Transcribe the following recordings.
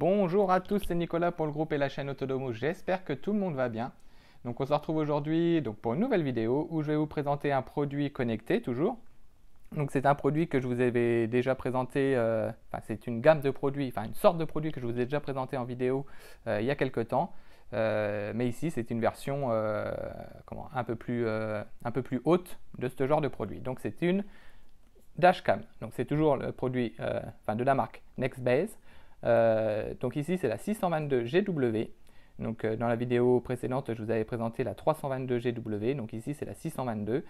Bonjour à tous, c'est Nicolas pour le groupe et la chaîne Autodomo. J'espère que tout le monde va bien. Donc on se retrouve aujourd'hui pour une nouvelle vidéo où je vais vous présenter un produit connecté toujours. Donc c'est un produit que je vous avais déjà présenté, c'est une gamme de produits, une sorte de produit que je vous ai déjà présenté en vidéo il y a quelques temps. Mais ici c'est une version un peu plus haute de ce genre de produit. Donc c'est une dashcam. Donc c'est toujours le produit de la marque Nextbase. Donc ici c'est la 622 GW. Donc dans la vidéo précédente je vous avais présenté la 322 GW. Donc ici c'est la 622.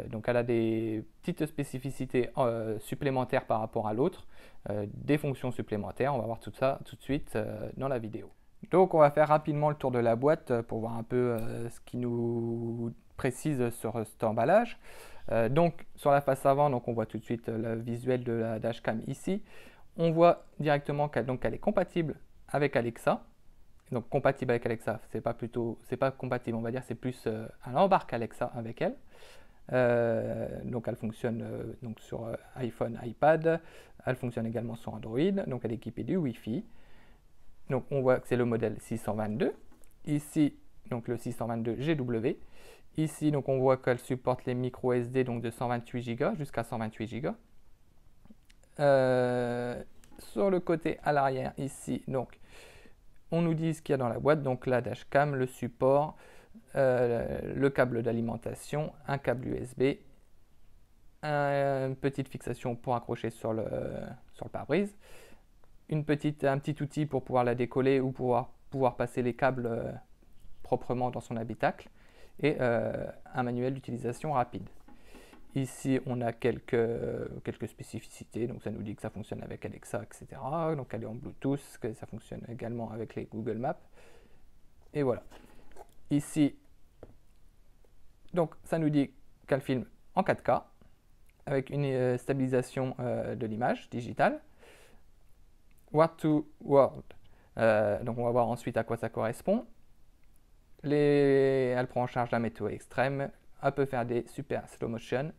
Donc elle a des petites spécificités supplémentaires par rapport à l'autre, des fonctions supplémentaires. On va voir tout ça tout de suite dans la vidéo. Donc on va faire rapidement le tour de la boîte pour voir un peu ce qui nous précise sur cet emballage. Donc sur la face avant, donc on voit tout de suite le visuel de la dashcam ici. On voit directement qu'elle est compatible avec Alexa. Donc compatible avec Alexa, c'est pas compatible, on va dire, c'est plus elle embarque Alexa avec elle. Donc elle fonctionne sur iPhone, iPad. Elle fonctionne également sur Android. Donc elle est équipée du Wi-Fi. Donc on voit que c'est le modèle 622. Ici, donc le 622 GW. Ici, donc on voit qu'elle supporte les micro SD donc de 128 Go jusqu'à 128 Go. Sur le côté à l'arrière ici, donc on nous dit ce qu'il y a dans la boîte, donc la dashcam, le support, le câble d'alimentation, un câble USB, une petite fixation pour accrocher sur le pare-brise, un petit outil pour pouvoir la décoller ou pouvoir passer les câbles proprement dans son habitacle, et un manuel d'utilisation rapide. Ici, on a quelques spécificités, donc ça nous dit que ça fonctionne avec Alexa, etc. Donc elle est en Bluetooth, que ça fonctionne également avec les Google Maps. Et voilà. Ici, donc ça nous dit qu'elle filme en 4K, avec une stabilisation de l'image digitale. Word to World. Donc on va voir ensuite à quoi ça correspond. Elle prend en charge la météo extrême. Elle peut faire des super slow motion.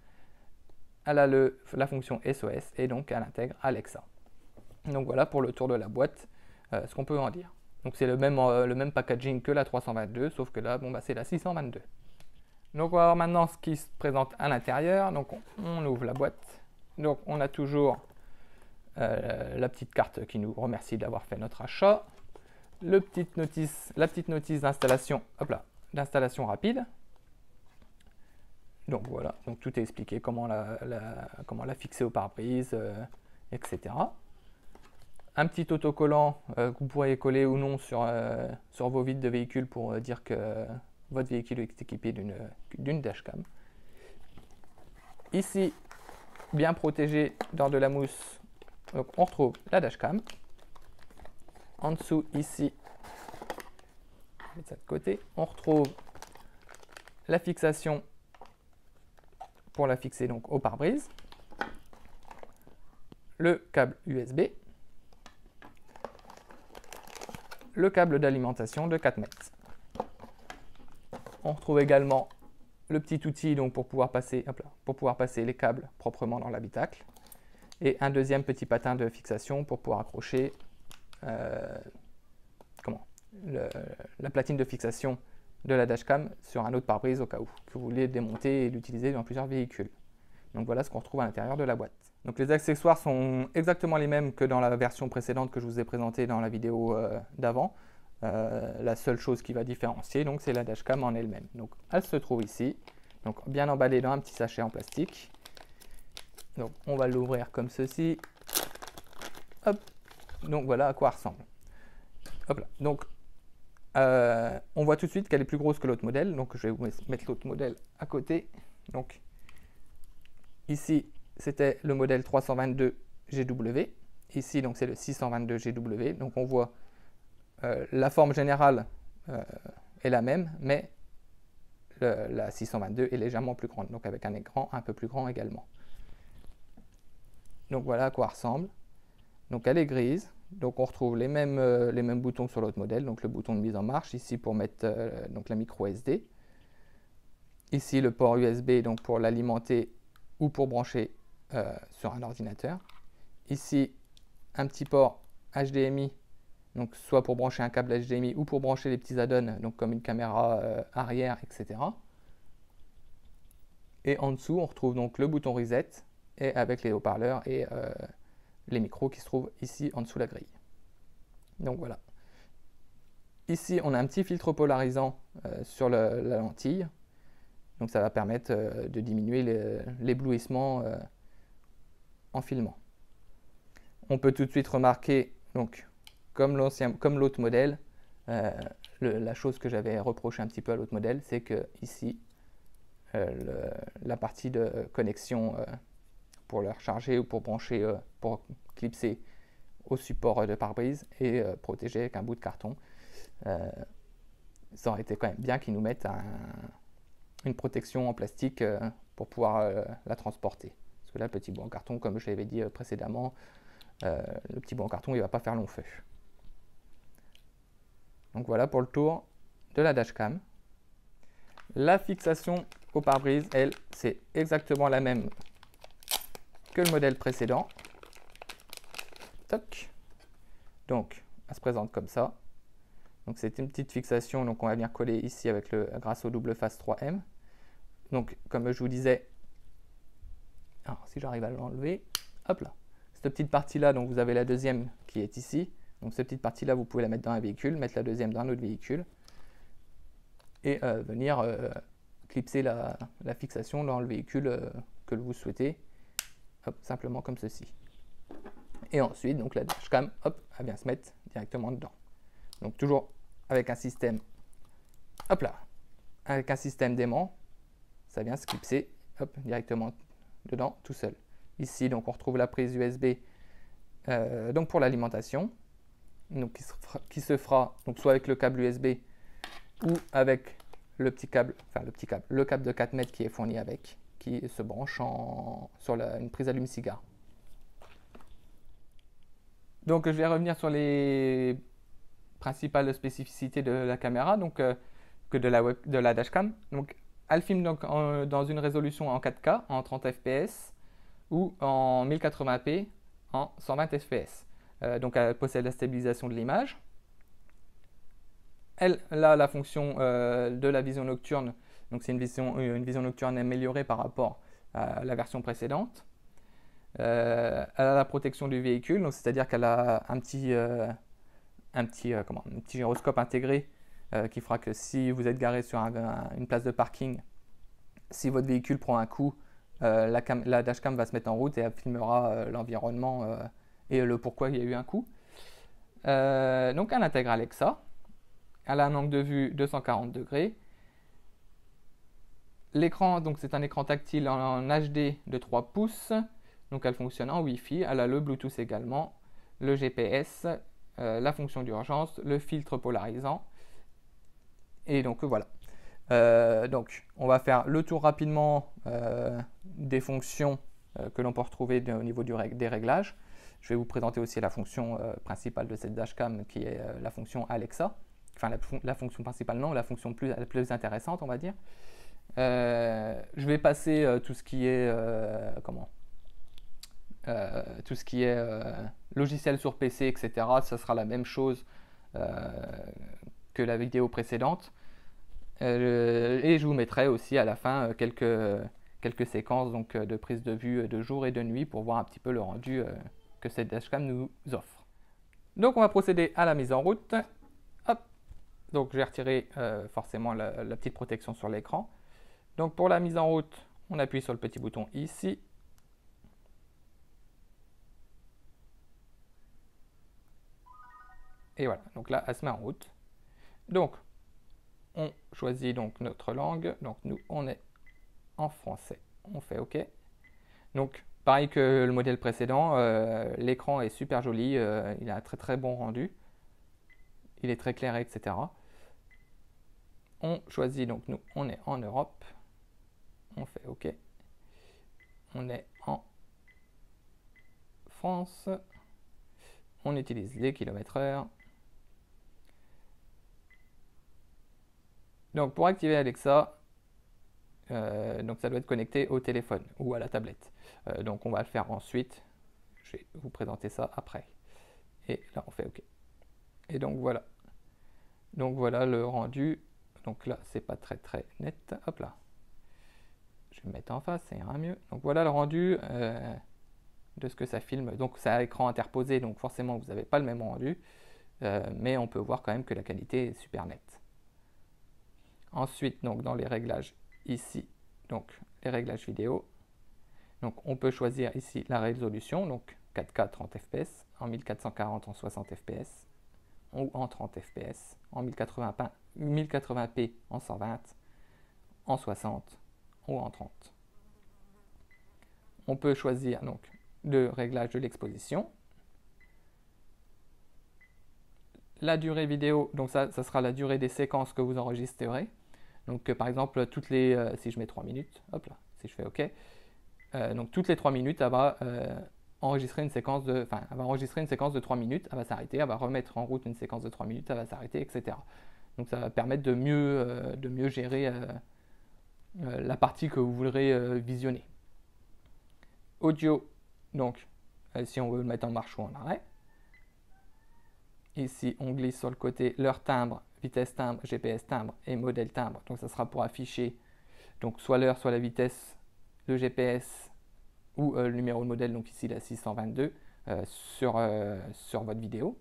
Elle a la fonction SOS et donc elle intègre Alexa. Donc voilà pour le tour de la boîte, ce qu'on peut en dire. Donc c'est le même packaging que la 322, sauf que là, c'est la 622. Donc on va voir maintenant ce qui se présente à l'intérieur. Donc on ouvre la boîte. Donc on a toujours la petite carte qui nous remercie d'avoir fait notre achat. La petite notice d'installation, d'installation rapide. Donc voilà, donc tout est expliqué, comment la fixer au pare-brise, etc. Un petit autocollant que vous pourrez coller ou non sur vos vitres de véhicule pour dire que votre véhicule est équipé d'une dashcam. Ici, bien protégé dans de la mousse, donc on retrouve la dashcam. En dessous, ici, de ce côté, on retrouve la fixation pour la fixer donc au pare-brise, le câble USB, le câble d'alimentation de 4 mètres. On retrouve également le petit outil donc pour pouvoir passer les câbles proprement dans l'habitacle, et un deuxième petit patin de fixation pour pouvoir accrocher la platine de fixation de la dashcam sur un autre pare-brise au cas où que vous voulez démonter et l'utiliser dans plusieurs véhicules. Donc voilà ce qu'on retrouve à l'intérieur de la boîte. Donc les accessoires sont exactement les mêmes que dans la version précédente que je vous ai présentée dans la vidéo d'avant. La seule chose qui va différencier, donc, c'est la dashcam en elle-même. Donc elle se trouve ici, donc bien emballée dans un petit sachet en plastique. Donc on va l'ouvrir comme ceci. Hop. Donc voilà à quoi elle ressemble. Hop là. Donc on voit tout de suite qu'elle est plus grosse que l'autre modèle, donc je vais vous mettre l'autre modèle à côté. Donc ici c'était le modèle 322 GW, ici donc c'est le 622 GW. Donc on voit la forme générale est la même, mais la 622 est légèrement plus grande, donc avec un écran un peu plus grand également. Donc voilà à quoi elle ressemble. Donc elle est grise. Donc on retrouve les mêmes boutons que sur l'autre modèle, donc le bouton de mise en marche ici pour mettre donc la micro SD. Ici le port USB donc pour l'alimenter ou pour brancher sur un ordinateur. Ici un petit port HDMI donc soit pour brancher un câble HDMI ou pour brancher les petits add-ons, donc comme une caméra arrière, etc. Et en dessous, on retrouve donc le bouton reset et avec les haut-parleurs et les micros qui se trouvent ici en dessous de la grille. Donc voilà. Ici, on a un petit filtre polarisant sur la lentille. Donc ça va permettre de diminuer l'éblouissement en filmant. On peut tout de suite remarquer, donc, comme l'autre modèle, la chose que j'avais reproché un petit peu à l'autre modèle, c'est que ici, la partie de connexion pour le recharger ou pour brancher, pour clipser au support de pare-brise est protégé avec un bout de carton. Ça aurait été quand même bien qu'ils nous mettent une protection en plastique pour pouvoir la transporter. Parce que là, le petit bout en carton, comme je l'avais dit précédemment, le petit bout en carton, il ne va pas faire long feu. Donc voilà pour le tour de la dashcam. La fixation au pare-brise, elle, c'est exactement la même que le modèle précédent. Toc. Donc, elle se présente comme ça. Donc c'est une petite fixation, donc on va venir coller ici grâce au double face 3M. Donc comme je vous disais, alors, si j'arrive à l'enlever, hop là. Cette petite partie-là, donc vous avez la deuxième qui est ici. Donc cette petite partie-là, vous pouvez la mettre dans un véhicule, mettre la deuxième dans un autre véhicule et venir clipser la fixation dans le véhicule que vous souhaitez, hop, simplement comme ceci. Et ensuite, donc la dashcam, hop, elle vient se mettre directement dedans. Donc toujours avec un système, hop là, avec un système d'aimant, ça vient se clipser, hop, directement dedans, tout seul. Ici, donc on retrouve la prise USB, donc pour l'alimentation, donc qui se fera donc soit avec le câble USB ou avec le câble de 4 mètres qui est fourni avec, qui se branche sur une prise allume-cigare. Donc je vais revenir sur les principales spécificités de la caméra, donc que de la dashcam. Donc elle filme donc dans une résolution en 4K en 30 fps ou en 1080p en 120 fps. Donc elle possède la stabilisation de l'image. Elle a la fonction de la vision nocturne, donc c'est une vision nocturne améliorée par rapport à la version précédente. Elle a la protection du véhicule, c'est-à-dire qu'elle a un petit gyroscope intégré qui fera que si vous êtes garé sur une place de parking, si votre véhicule prend un coup, la dashcam va se mettre en route et elle filmera l'environnement et le pourquoi il y a eu un coup. Donc elle intègre Alexa. Elle a un angle de vue 240 degrés. L'écran, donc c'est un écran tactile en HD de 3 pouces. Donc elle fonctionne en Wi-Fi. Elle a le Bluetooth également, le GPS, la fonction d'urgence, le filtre polarisant. Et donc voilà. Donc on va faire le tour rapidement des fonctions que l'on peut retrouver au niveau des réglages. Je vais vous présenter aussi la fonction principale de cette dashcam qui est la fonction Alexa. Enfin la fonction principale non, la fonction la plus intéressante on va dire. Je vais passer tout ce qui est logiciel sur PC, etc. Ça sera la même chose que la vidéo précédente. Et je vous mettrai aussi à la fin quelques séquences donc, de prise de vue de jour et de nuit pour voir un petit peu le rendu que cette dashcam nous offre. Donc on va procéder à la mise en route. Hop. Donc j'ai retiré forcément la petite protection sur l'écran. Donc pour la mise en route, on appuie sur le petit bouton ici. Et voilà, donc là elle se met en route. Donc on choisit donc notre langue. Donc nous on est en français. On fait OK. Donc pareil que le modèle précédent, l'écran est super joli, il a un très très bon rendu. Il est très éclairé, etc. On choisit donc nous on est en Europe. On fait OK. On est en France. On utilise les km/h. Donc pour activer Alexa, donc ça doit être connecté au téléphone ou à la tablette. Donc on va le faire ensuite. Je vais vous présenter ça après. Et là on fait OK. Et donc voilà. Donc voilà le rendu. Donc là, c'est pas très net. Hop là. Je vais me mettre en face, ça ira mieux. Donc voilà le rendu de ce que ça filme. Donc c'est à écran interposé, donc forcément vous n'avez pas le même rendu. Mais on peut voir quand même que la qualité est super nette. Ensuite, donc dans les réglages ici, donc les réglages vidéo. Donc on peut choisir ici la résolution, donc 4K 30 fps, en 1440 en 60 fps, ou en 30 fps, en 1080p en 120, en 60 ou en 30. On peut choisir donc le réglage de l'exposition. La durée vidéo, donc ça sera la durée des séquences que vous enregistrerez. Donc par exemple, si je mets 3 minutes, hop là, si je fais OK, donc toutes les 3 minutes, elle va enregistrer une séquence de 3 minutes, elle va s'arrêter, elle va remettre en route une séquence de 3 minutes, elle va s'arrêter, etc. Donc ça va permettre de mieux gérer la partie que vous voudrez visionner. Audio, donc si on veut le mettre en marche ou en arrêt. Ici, on glisse sur le côté l'heure timbre, vitesse timbre, GPS timbre et modèle timbre. Donc ça sera pour afficher donc soit l'heure, soit la vitesse, le GPS ou le numéro de modèle, donc ici la 622, sur votre vidéo.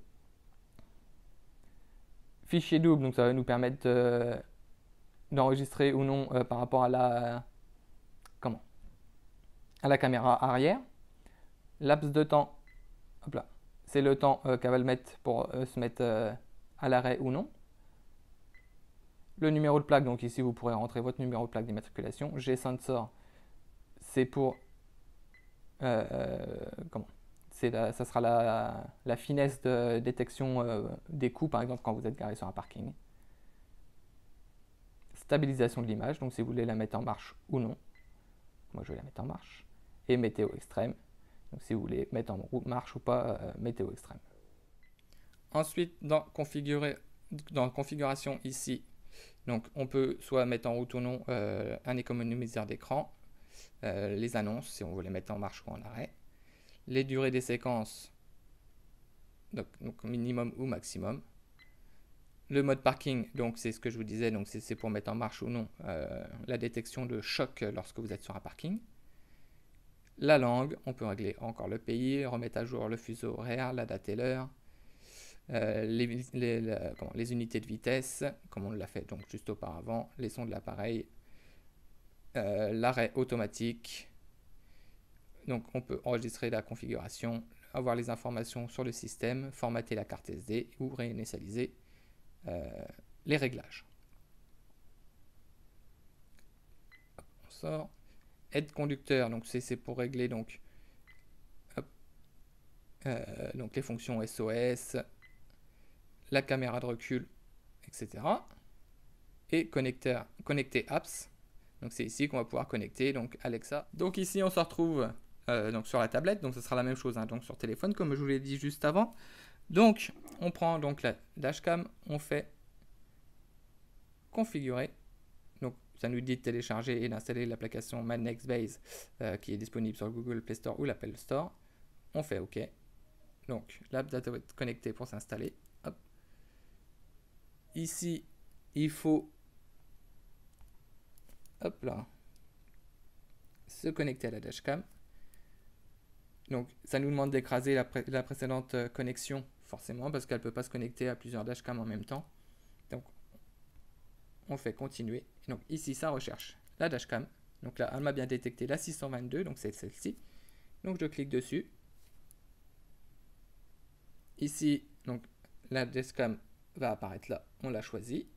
Fichier double, donc ça va nous permettre d'enregistrer ou non par rapport à la caméra arrière. Laps de temps, hop là, c'est le temps qu'elle va le mettre pour se mettre à l'arrêt ou non. Le numéro de plaque, donc ici vous pourrez rentrer votre numéro de plaque d'immatriculation. G-sensor, c'est pour ça sera la finesse de détection des coups, par exemple quand vous êtes garé sur un parking. Stabilisation de l'image, donc si vous voulez la mettre en marche ou non. Moi je vais la mettre en marche. Et météo extrême, donc si vous voulez mettre en marche ou pas, météo extrême. Ensuite, dans configuration ici, donc on peut soit mettre en route ou non un économiseur d'écran, les annonces si on veut les mettre en marche ou en arrêt, les durées des séquences, donc minimum ou maximum, le mode parking, donc c'est ce que je vous disais, donc c'est pour mettre en marche ou non la détection de choc lorsque vous êtes sur un parking. La langue, on peut régler encore le pays, remettre à jour le fuseau horaire, la date et l'heure, les unités de vitesse, comme on l'a fait donc juste auparavant, les sons de l'appareil, l'arrêt automatique. Donc on peut enregistrer la configuration, avoir les informations sur le système, formater la carte SD ou réinitialiser les réglages. On sort. Aide conducteur, donc c'est pour régler donc les fonctions SOS, la caméra de recul, etc. Et connecter apps. Donc c'est ici qu'on va pouvoir connecter donc Alexa. Donc ici on se retrouve donc sur la tablette, donc ce sera la même chose donc sur téléphone comme je vous l'ai dit juste avant. Donc on prend donc la dashcam, on fait configurer. Donc ça nous dit de télécharger et d'installer l'application MadNextBase qui est disponible sur le Google Play Store ou l'Apple Store. On fait OK. Donc l'app doit être connectée pour s'installer. Ici, il faut se connecter à la dashcam. Donc ça nous demande d'écraser la précédente connexion, forcément, parce qu'elle ne peut pas se connecter à plusieurs dashcams en même temps. Donc on fait continuer. Et donc ici, ça recherche la dashcam. Donc là, elle m'a bien détecté la 622, donc c'est celle-ci. Donc je clique dessus. Ici, donc la dashcam va apparaître là, on l'a choisi.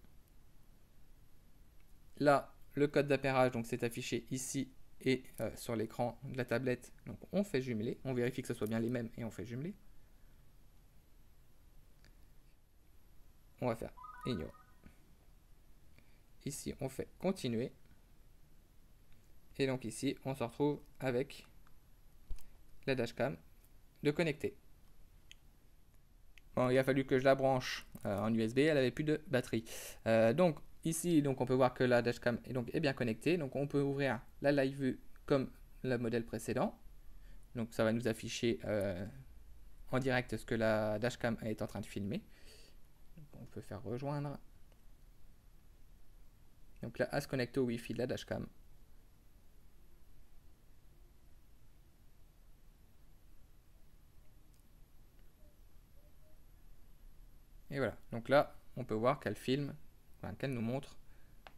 Là, le code d'appairage, donc c'est affiché ici et sur l'écran de la tablette. Donc on fait jumeler, on vérifie que ce soit bien les mêmes et on fait jumeler. On va faire ignore. Ici, on fait continuer. Et donc ici, on se retrouve avec la dashcam de connecter. Bon, il a fallu que je la branche en USB, elle n'avait plus de batterie. Donc ici, donc, on peut voir que la dashcam est bien connectée. Donc on peut ouvrir la live view comme le modèle précédent. Donc ça va nous afficher en direct ce que la dashcam est en train de filmer. peut faire rejoindre. Donc là, à se connecter au Wi-Fi de la dashcam. Et voilà, donc là, on peut voir qu'elle filme, enfin, qu'elle nous montre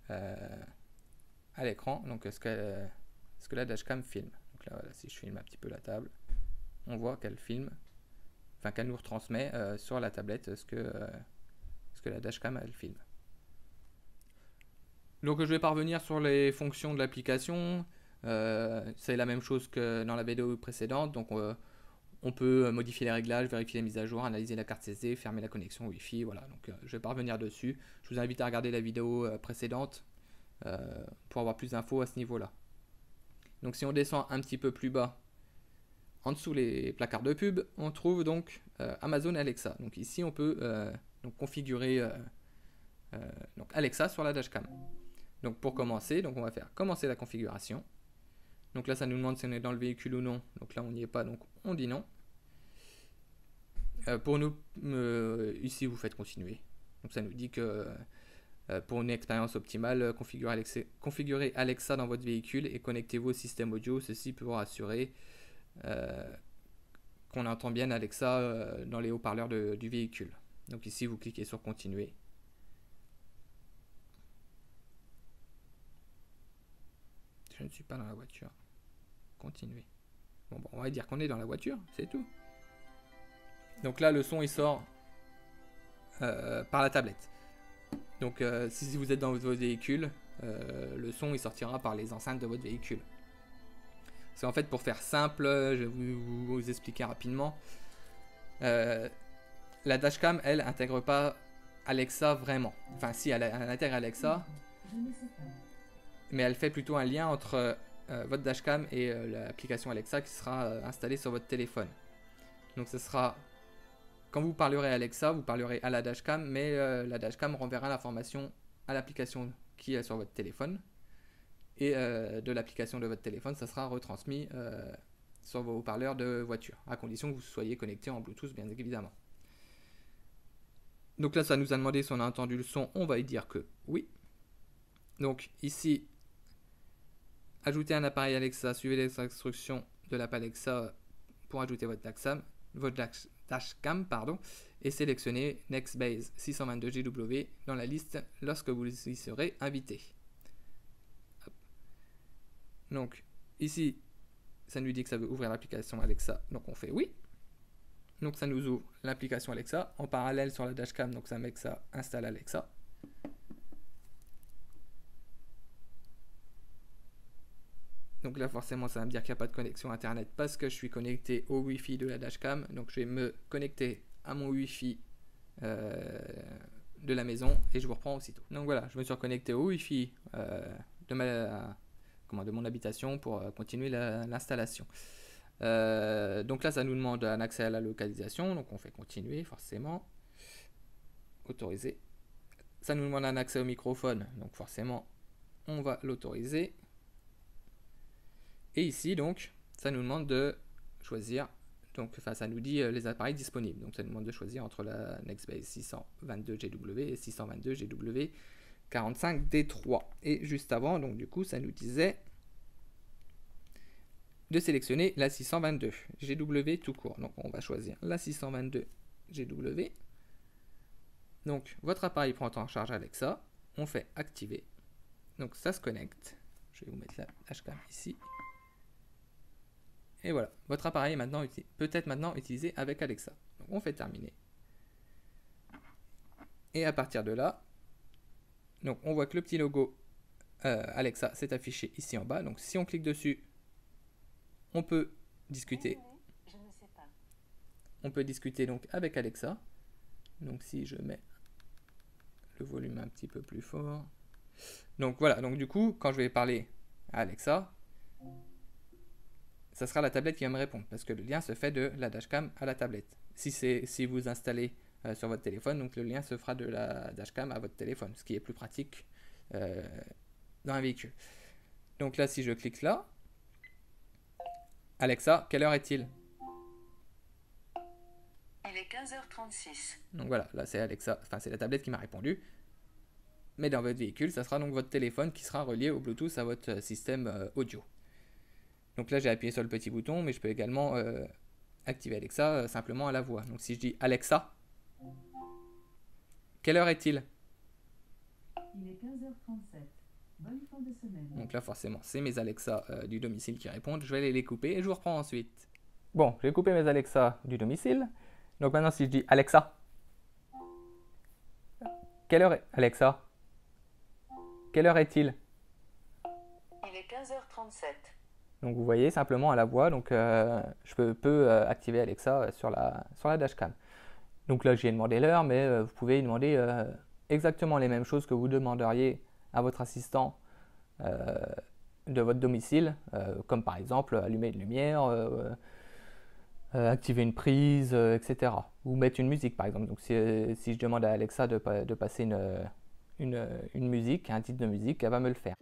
à l'écran donc ce que la dashcam filme. Donc là, voilà, si je filme un petit peu la table, on voit qu'elle filme, enfin qu'elle nous retransmet sur la tablette ce que la dashcam elle filme. Donc je vais pas revenir sur les fonctions de l'application, c'est la même chose que dans la vidéo précédente, donc on peut modifier les réglages, vérifier les mises à jour, analyser la carte SD, fermer la connexion Wi-Fi, voilà, donc je vais pas revenir dessus. Je vous invite à regarder la vidéo précédente pour avoir plus d'infos à ce niveau-là. Donc si on descend un petit peu plus bas, en dessous les placards de pub, on trouve donc Amazon Alexa. Donc ici on peut donc configurer donc Alexa sur la dashcam. Donc pour commencer, donc on va faire commencer la configuration. Donc là ça nous demande si on est dans le véhicule ou non. Donc là on n'y est pas, donc on dit non. Pour nous, ici vous faites continuer. Donc ça nous dit que pour une expérience optimale, configurez Alexa dans votre véhicule et connectez-vous au système audio. Ceci pour assurer qu'on entend bien Alexa dans les haut-parleurs du véhicule. Donc ici vous cliquez sur continuer. Je ne suis pas dans la voiture. Continuer. Bon, on va dire qu'on est dans la voiture, c'est tout. Donc là le son il sort par la tablette. Donc si vous êtes dans votre véhicule, le son il sortira par les enceintes de votre véhicule. C'est en fait, pour faire simple, je vais vous expliquer rapidement. La dashcam, elle, intègre pas Alexa vraiment. Enfin si, elle intègre Alexa, mais elle fait plutôt un lien entre votre dashcam et l'application Alexa qui sera installée sur votre téléphone. Donc ce sera, quand vous parlerez à Alexa, vous parlerez à la dashcam, mais la dashcam renverra l'information à l'application qui est sur votre téléphone. Et de l'application de votre téléphone, ça sera retransmis sur vos haut-parleurs de voiture, à condition que vous soyez connecté en Bluetooth, bien évidemment. Donc là, ça nous a demandé si on a entendu le son, on va y dire que oui. Donc ici, ajouter un appareil Alexa, suivez les instructions de l'app Alexa pour ajouter votre dashcam, et sélectionnez Nextbase 622GW dans la liste lorsque vous y serez invité. Donc ici, ça nous dit que ça veut ouvrir l'application Alexa, donc on fait oui. Donc ça nous ouvre l'application Alexa. En parallèle sur la dashcam, donc ça met que ça installe Alexa. Donc là forcément ça va me dire qu'il n'y a pas de connexion internet parce que je suis connecté au Wi-Fi de la dashcam. Donc je vais me connecter à mon Wi-Fi de la maison et je vous reprends aussitôt. Donc voilà, je me suis reconnecté au Wi-Fi de mon habitation pour continuer l'installation. Donc là ça nous demande un accès à la localisation, donc on fait continuer forcément, autoriser. Ça nous demande un accès au microphone, donc forcément on va l'autoriser. Et ici donc ça nous demande de choisir, donc enfin ça nous dit les appareils disponibles, donc ça nous demande de choisir entre la Nextbase 622GW et 622GW 45D3. Et juste avant, donc du coup ça nous disait de sélectionner la 622 GW tout court. Donc on va choisir la 622 GW. Donc votre appareil prend en charge Alexa. On fait activer. Donc ça se connecte. Je vais vous mettre la dashcam ici. Et voilà, votre appareil peut être maintenant utilisé avec Alexa. Donc on fait terminer. Et à partir de là, donc on voit que le petit logo Alexa s'est affiché ici en bas. Donc si on clique dessus, on peut discuter. Je ne sais pas. On peut discuter donc avec Alexa. Donc si je mets le volume un petit peu plus fort. Donc voilà, donc du coup, quand je vais parler à Alexa, ça sera la tablette qui va me répondre parce que le lien se fait de la dashcam à la tablette. Si vous installez sur votre téléphone, donc le lien se fera de la dashcam à votre téléphone, ce qui est plus pratique dans un véhicule. Donc là, si je clique là, Alexa, quelle heure est-il? Il est 15h36. Donc voilà, là c'est Alexa, enfin c'est la tablette qui m'a répondu. Mais dans votre véhicule, ça sera donc votre téléphone qui sera relié au Bluetooth à votre système audio. Donc là j'ai appuyé sur le petit bouton, mais je peux également activer Alexa simplement à la voix. Donc si je dis Alexa, quelle heure est-il? Il est 15h37. Bonne fin de semaine. Donc là forcément c'est mes Alexa du domicile qui répondent. Je vais aller les couper et je vous reprends ensuite. Bon, j'ai coupé mes Alexa du domicile. Donc maintenant si je dis Alexa, quelle heure est... Alexa, quelle heure est-il? Il est 15h37. Donc vous voyez simplement à la voix, donc je peux activer Alexa sur la dashcam. Donc là j'ai demandé l'heure, mais vous pouvez demander exactement les mêmes choses que vous demanderiez à votre assistant de votre domicile, comme par exemple allumer une lumière, activer une prise, etc. Ou mettre une musique par exemple. Donc si je demande à Alexa de passer une musique, un titre de musique, elle va me le faire.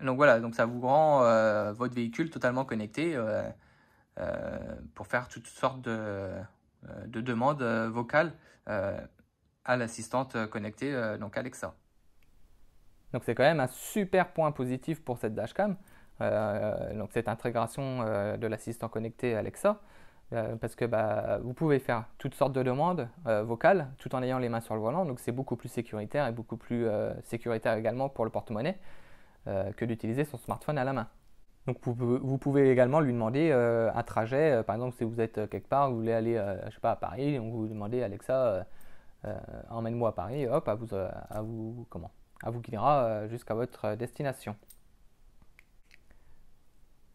Donc voilà, donc ça vous rend votre véhicule totalement connecté pour faire toutes sortes de demandes vocales à l'assistante connectée, donc Alexa. Donc c'est quand même un super point positif pour cette dashcam, donc cette intégration de l'assistant connecté Alexa, parce que vous pouvez faire toutes sortes de demandes vocales tout en ayant les mains sur le volant, donc c'est beaucoup plus sécuritaire et beaucoup plus sécuritaire également pour le porte-monnaie que d'utiliser son smartphone à la main. Donc vous pouvez également lui demander un trajet, par exemple si vous êtes quelque part, vous voulez aller je sais pas, à Paris, donc vous demandez Alexa emmène-moi à Paris, hop, elle vous guidera jusqu'à votre destination.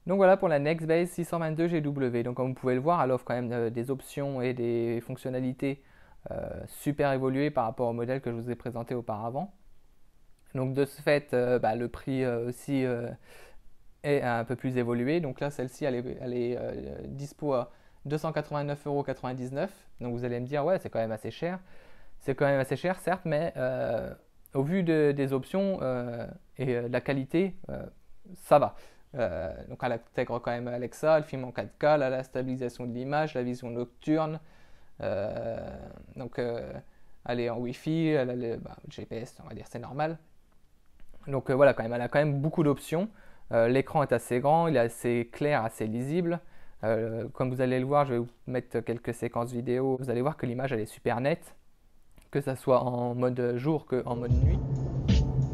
Donc voilà pour la Nextbase 622 GW. Donc comme vous pouvez le voir, elle offre quand même des options et des fonctionnalités super évoluées par rapport au modèle que je vous ai présenté auparavant. Donc de ce fait, le prix aussi est un peu plus évolué. Donc là, celle-ci, elle est dispo à 289,99 €. Donc vous allez me dire, ouais, c'est quand même assez cher. C'est quand même assez cher, certes, mais au vu des options et de la qualité, ça va. Donc elle intègre quand même Alexa, elle filme en 4K, elle a la stabilisation de l'image, la vision nocturne. Donc elle est en Wi-Fi, elle a le GPS, on va dire c'est normal. Donc voilà, quand même, elle a quand même beaucoup d'options. L'écran est assez grand, il est assez clair, assez lisible. Comme vous allez le voir, je vais vous mettre quelques séquences vidéo. Vous allez voir que l'image elle est super nette, que ça soit en mode jour qu'en mode nuit.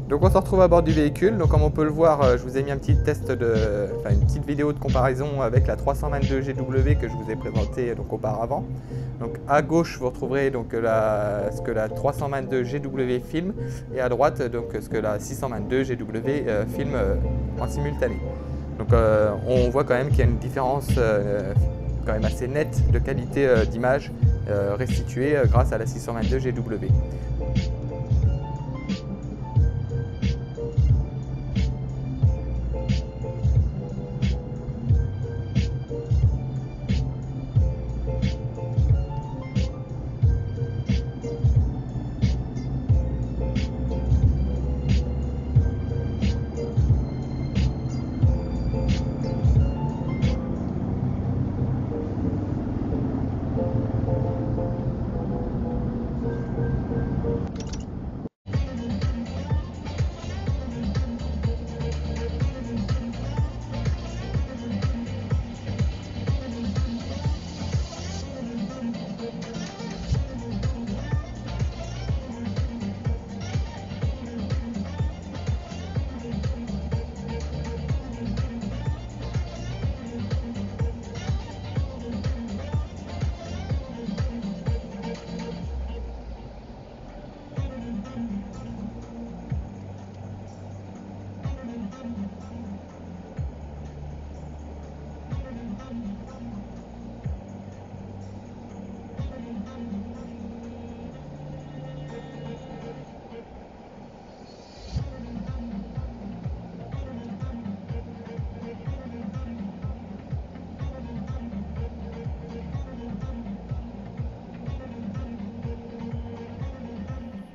Donc on se retrouve à bord du véhicule. Donc comme on peut le voir, je vous ai mis un petit une petite vidéo de comparaison avec la 322 GW que je vous ai présentée donc auparavant. Donc à gauche vous retrouverez donc ce que la 322 GW filme et à droite donc ce que la 622 GW filme en simultané. Donc on voit quand même qu'il y a une différence quand même assez nette de qualité d'image restituée grâce à la 622 GW.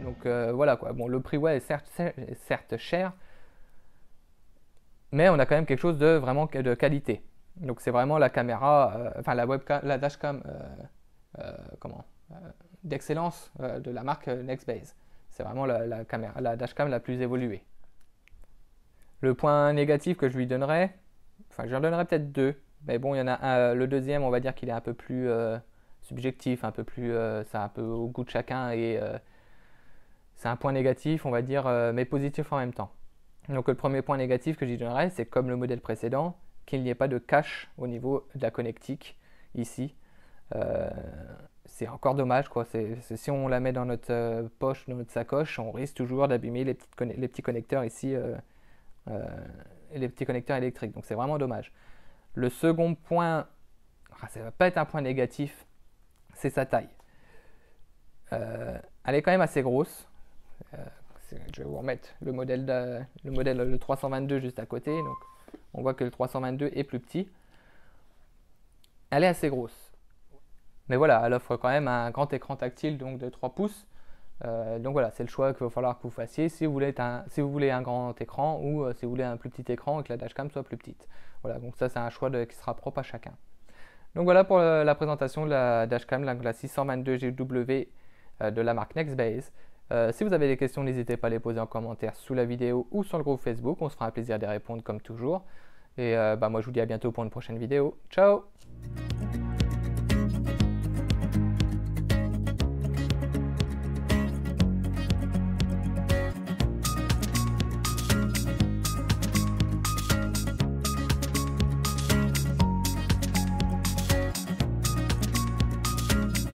Donc voilà quoi. Bon, le prix ouais, est certes cher, mais on a quand même quelque chose de vraiment de qualité. Donc c'est vraiment la caméra, enfin la webcam, la dashcam d'excellence de la marque Nextbase. C'est vraiment la dashcam la plus évoluée. Le point négatif que je lui donnerais, enfin je lui en donnerais peut-être deux, mais bon il y en a un, le deuxième on va dire qu'il est un peu plus subjectif, un peu plus, c'est un peu au goût de chacun et c'est un point négatif on va dire, mais positif en même temps. Donc le premier point négatif que j'y donnerais, c'est comme le modèle précédent, qu'il n'y ait pas de cache au niveau de la connectique ici. C'est encore dommage quoi. Si on la met dans notre poche, dans notre sacoche, on risque toujours d'abîmer les petits connecteurs ici, et les petits connecteurs électriques. Donc c'est vraiment dommage. Le second point, ça ne va pas être un point négatif, c'est sa taille. Elle est quand même assez grosse. Je vais vous remettre le modèle le 322 juste à côté. Donc on voit que le 322 est plus petit. Elle est assez grosse. Mais voilà, elle offre quand même un grand écran tactile donc de 3 pouces. Donc voilà, c'est le choix qu'il va falloir que vous fassiez si vous voulez un grand écran ou si vous voulez un plus petit écran et que la dashcam soit plus petite. Voilà, donc ça c'est un choix qui sera propre à chacun. Donc voilà pour la présentation de la dashcam, la 622GW de la marque Nextbase. Si vous avez des questions, n'hésitez pas à les poser en commentaire sous la vidéo ou sur le groupe Facebook. On se fera un plaisir d'y répondre comme toujours. Et moi je vous dis à bientôt pour une prochaine vidéo. Ciao!